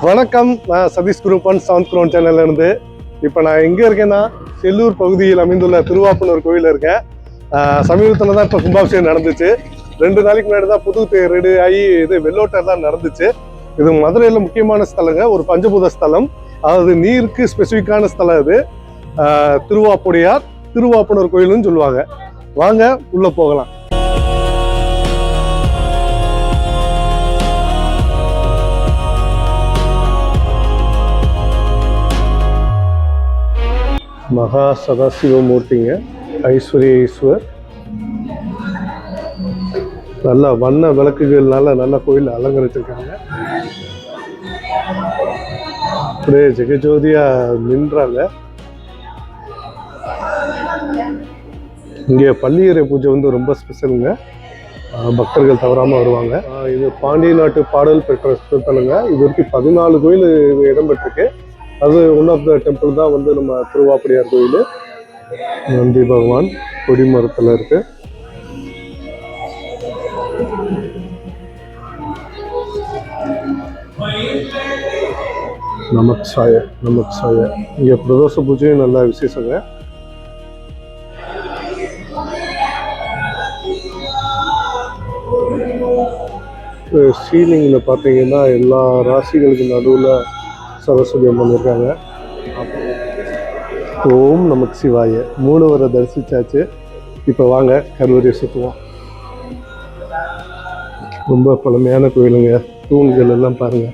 வணக்கம், நான் Satish குரூப்பன் sound grown சேனல்ல இருந்து. இப்போ நான் எங்கே இருக்கேன்னா செல்லூர் பகுதியில் அமைந்துள்ள திருவாப்பனூர் கோயிலில் இருக்கேன். சமீபத்தில் தான் இப்போ கும்பாபிஷேகம் நடந்துச்சு. 2 நாளைக்கு முன்னாடி தான் புது தேர் ரெடி ஆகி வெள்ளோட்டம் தான் நடந்துச்சு. இது மதுரையில் முக்கியமான ஸ்தலங்க, ஒரு பஞ்சபூத ஸ்தலம். அதாவது நீருக்கு ஸ்பெசிஃபிக்கான ஸ்தலம் இது. திருவாப்புடையார் திருவாப்பனூர் கோயில்னு சொல்லுவாங்க. வாங்க உள்ள போகலாம். மகா சதாசிவமூர்த்திங்க, ஐஸ்வர்யேஸ்வர். நல்ல வண்ண விளக்குகள்னால நல்ல கோயில் அலங்கரிச்சிருக்காங்க. அப்படியே ஜெகஜோதியா நின்றாங்க. இங்கே பள்ளியறை பூஜை ரொம்ப ஸ்பெஷலுங்க. பக்தர்கள் தவறாமல் வருவாங்க. இது பாண்டிய நாட்டு பாடல் பெற்ற ஸ்தலங்க. இது வரைக்கும் 14 கோயில் இடம்பெற்றிருக்கு. அது ஒன் ஆஃப் த டெம்பிள் தான் நம்ம திருவாப்புடையார் கோயில். நந்தி பகவான் கொடிமரத்தில் இருக்கு. நமக்சாய நமக்சாய. இங்கே பிரதோஷ பூஜையும் நல்ல விசேஷங்க. சீலிங்கில் பார்த்தீங்கன்னா எல்லா ராசிகளுக்கு நடுவில் சரஸ்வதி அம்மன் இருக்காங்க. ஓம் நமக்கு சிவாய. 3 வரை தரிசிச்சாச்சு. இப்போ வாங்க கருவறையை சுற்றுவோம். ரொம்ப பழமையான கோயிலுங்க. தூண்கள் எல்லாம் பாருங்க.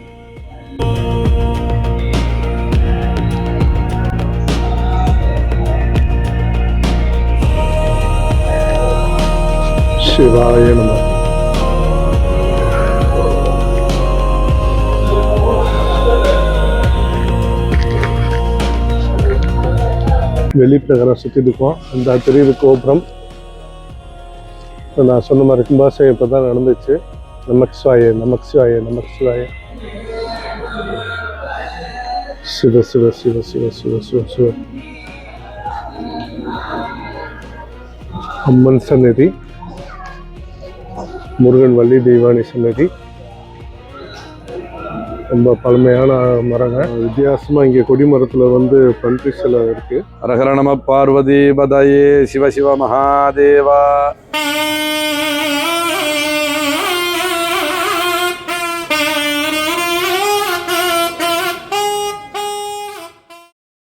சிவாய நம. வெளிப்பிரகாரம் சுற்றி இருக்கோம். அந்த தெரியுது கோபுரம். நான் சொன்ன மாதிரி கும்பாபிஷேகம் இப்போ தான் நடந்துச்சு. நமக் சிவாய நமக் சிவாய நமக் சிவாய. சிவ சிவ சிவ சிவ சிவ சிவ சிவ. அம்மன் சன்னதி, முருகன் வள்ளி தெய்வானி சன்னதி. ரொம்ப பழமையான மரங்க. வித்தியாசமா இங்கே கொடிமரத்துல பன்றி சிலை இருக்கு. அரஹர நம பார்வதி பதயே சிவ சிவ மகாதேவா.